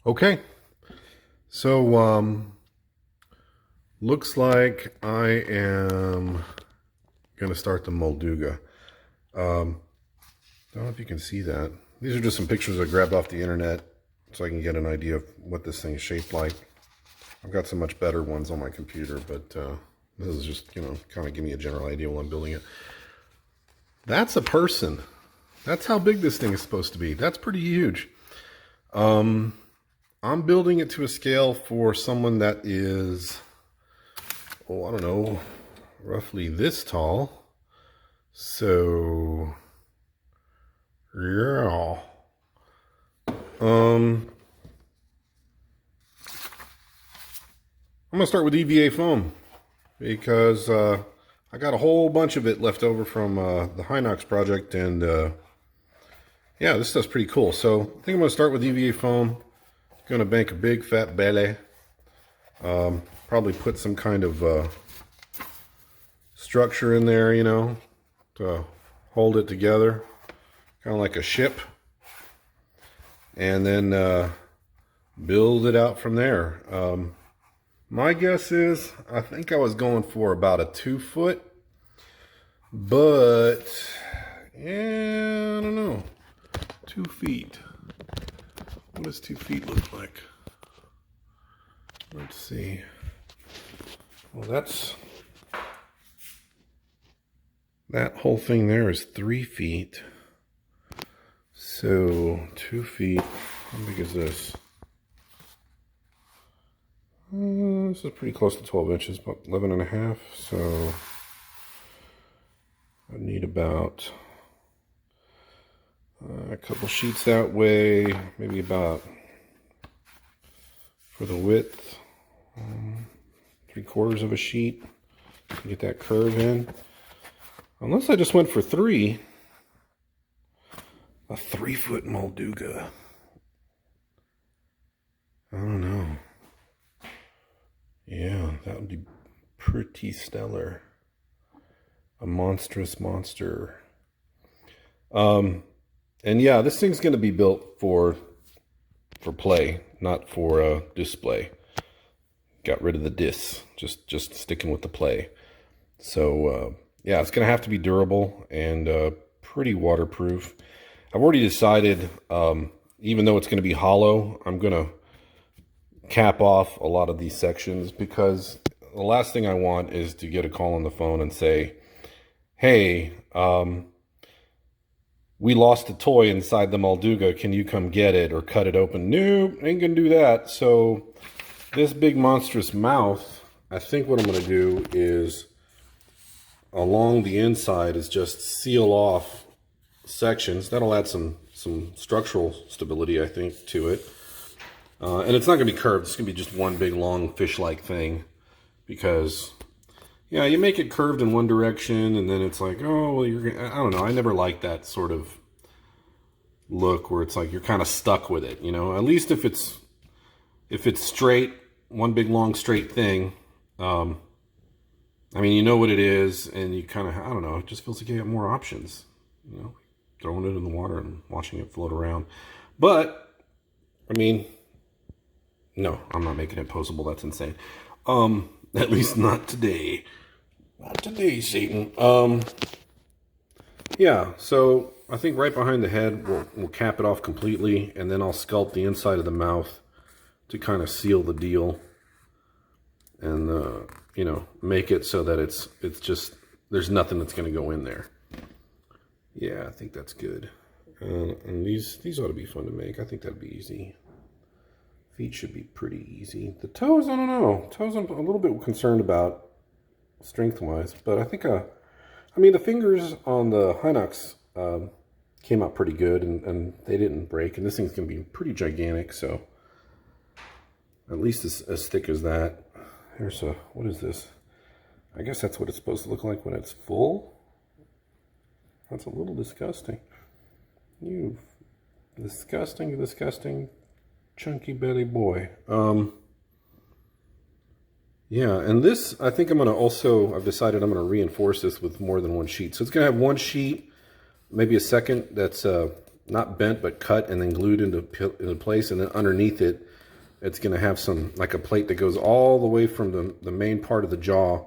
Okay, so looks like I am gonna start the Molduga. I don't know if you can see that. These are just some pictures I grabbed off the internet so I can get an idea of what this thing is shaped like. I've got some much better ones on my computer, but this is just, kind of give me a general idea while I'm building it. That's a person. That's how big this thing is supposed to be. That's pretty huge. I'm building it to a scale for someone that is, I don't know, roughly this tall. So, yeah. I'm gonna start with EVA foam because I got a whole bunch of it left over from the Hinox project, and yeah, this stuff's pretty cool. So I think I'm gonna start with EVA foam. Gonna bank a big fat belly. Probably put some kind of structure in there, to hold it together, kind of like a ship, and then build it out from there. My guess is, I think I was going for about a 2 foot, but yeah, I don't know. 2 feet. What does 2 feet look like? Let's see. Well, that whole thing there is 3 feet. So 2 feet. How big is this? This is pretty close to 12 inches, about 11 and a half. So I need about a couple sheets that way, maybe about, for the width, 3/4 of a sheet to get that curve in. Unless I just went for 3. A 3-foot Molduga. I don't know. Yeah, that would be pretty stellar. A monstrous monster. And yeah, this thing's going to be built for play, not for display. Got rid of the discs, just sticking with the play. So yeah, it's going to have to be durable and pretty waterproof. I've already decided, even though it's going to be hollow, I'm going to cap off a lot of these sections, because the last thing I want is to get a call on the phone and say, hey, we lost a toy inside the Molduga, can you come get it or cut it open? Nope, ain't gonna do that. So this big monstrous mouth, I think what I'm gonna do is along the inside is just seal off sections. That'll add some structural stability, I think, to it. And it's not gonna be curved, it's gonna be just one big long fish-like thing, because yeah, you make it curved in one direction, and then it's like, oh, well, I don't know. I never liked that sort of look where it's like you're kind of stuck with it, At least if it's straight, one big long straight thing. I mean, you know what it is, and you kind of, I don't know. It just feels like you have more options, throwing it in the water and watching it float around. But I mean, no, I'm not making it posable. That's insane. At least not today. Not today, Satan. Yeah, so I think right behind the head, we'll cap it off completely, and then I'll sculpt the inside of the mouth to kind of seal the deal, and make it so that it's just, there's nothing that's going to go in there. Yeah, I think that's good. And these ought to be fun to make. I think that'd be easy. Feet should be pretty easy. The toes, I don't know. Toes, I'm a little bit concerned about strength-wise, but I think, I mean, the fingers on the Hinox came out pretty good, and they didn't break, and this thing's going to be pretty gigantic, so at least as thick as that. Here's what is this? I guess that's what it's supposed to look like when it's full. That's a little disgusting. You disgusting chunky belly boy. Yeah, and this, I think I've decided I'm going to reinforce this with more than one sheet. So it's going to have one sheet, maybe a second, that's not bent, but cut and then glued into place. And then underneath it, it's going to have some, like a plate that goes all the way from the main part of the jaw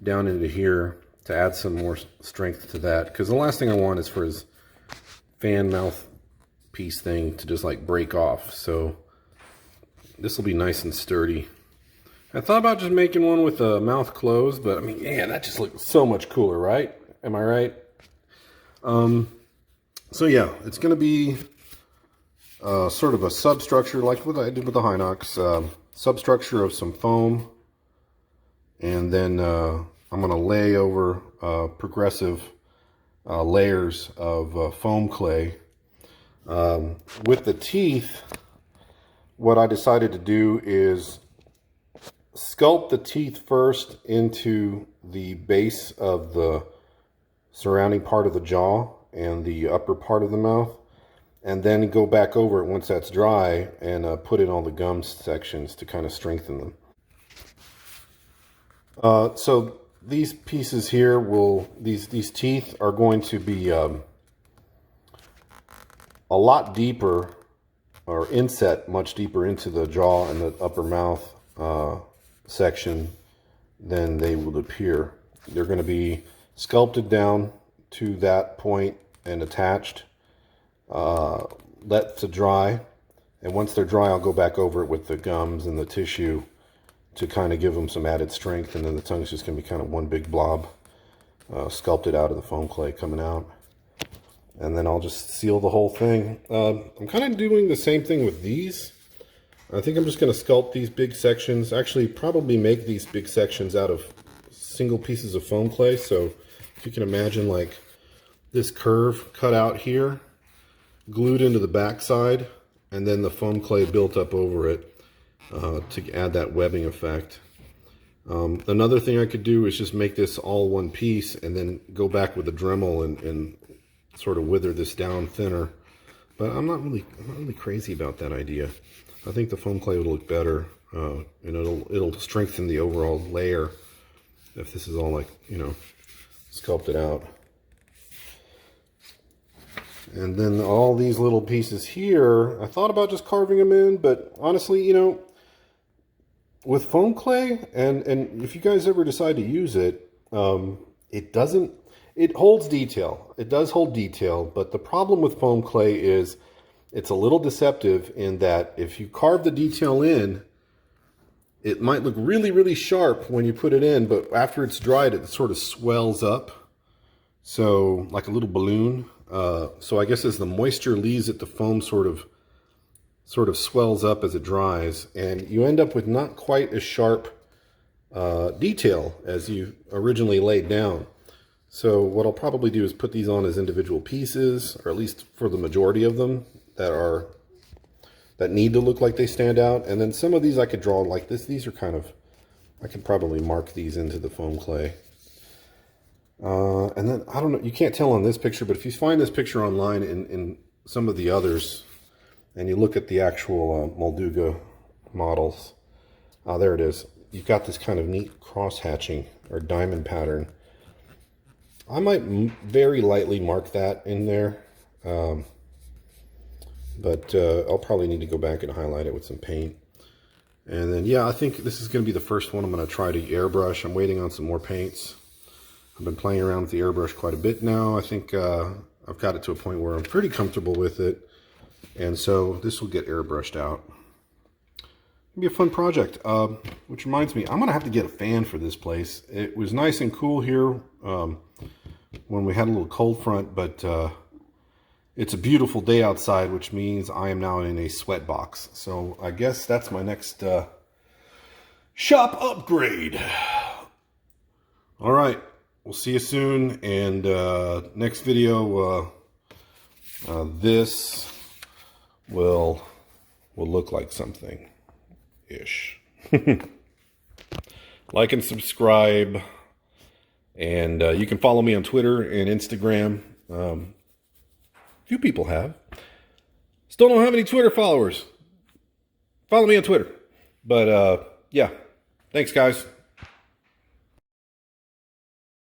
down into here to add some more strength to that. Because the last thing I want is for his fan mouth piece thing to just like break off. So this will be nice and sturdy. I thought about just making one with the mouth closed, but I mean, yeah, that just looks so much cooler, right? Am I right? So yeah, it's going to be sort of a substructure like what I did with the Hinox. Substructure of some foam. And then I'm going to lay over progressive layers of foam clay. With the teeth, what I decided to do is sculpt the teeth first into the base of the surrounding part of the jaw and the upper part of the mouth, and then go back over it once that's dry and put in all the gum sections to kind of strengthen them. So these pieces here these teeth are going to be a lot deeper, or inset much deeper into the jaw and the upper mouth section than they would appear. They're going to be sculpted down to that point and attached, let to dry, and once they're dry I'll go back over it with the gums and the tissue to kind of give them some added strength, and then the tongue's just going to be kind of one big blob sculpted out of the foam clay coming out. And then I'll just seal the whole thing. I'm kind of doing the same thing with these. I think I'm just going to sculpt these big sections. Actually, probably make these big sections out of single pieces of foam clay. So if you can imagine like this curve cut out here, glued into the back side, and then the foam clay built up over it to add that webbing effect. Another thing I could do is just make this all one piece and then go back with a Dremel and sort of wither this down thinner, but I'm not really crazy about that idea. I think the foam clay will look better, and it'll strengthen the overall layer if this is all like, you know, sculpted out. And then all these little pieces here, I thought about just carving them in, but honestly, you know, with foam clay, and if you guys ever decide to use it, it holds detail. It does hold detail, but the problem with foam clay is it's a little deceptive in that if you carve the detail in, it might look really, really sharp when you put it in, but after it's dried, it sort of swells up. So, like a little balloon. So I guess as the moisture leaves it, the foam sort of swells up as it dries, and you end up with not quite as sharp detail as you originally laid down. So what I'll probably do is put these on as individual pieces, or at least for the majority of them that need to look like they stand out. And then some of these I could draw like this. These are kind of, I could probably mark these into the foam clay. And then, I don't know, you can't tell on this picture, but if you find this picture online in some of the others, and you look at the actual Molduga models, there it is. You've got this kind of neat cross-hatching or diamond pattern. I might very lightly mark that in there, but I'll probably need to go back and highlight it with some paint. And then, yeah, I think this is going to be the first one I'm going to try to airbrush. I'm waiting on some more paints. I've been playing around with the airbrush quite a bit now. I think I've got it to a point where I'm pretty comfortable with it. And so this will get airbrushed out. It'll be a fun project, which reminds me, I'm going to have to get a fan for this place. It was nice and cool here when we had a little cold front, but it's a beautiful day outside, which means I am now in a sweat box. So I guess that's my next shop upgrade. All right, we'll see you soon. And next video, this will look like something-ish. Like and subscribe. And you can follow me on Twitter and Instagram. Few people have. Still don't have any Twitter followers. Follow me on Twitter. But yeah, thanks guys.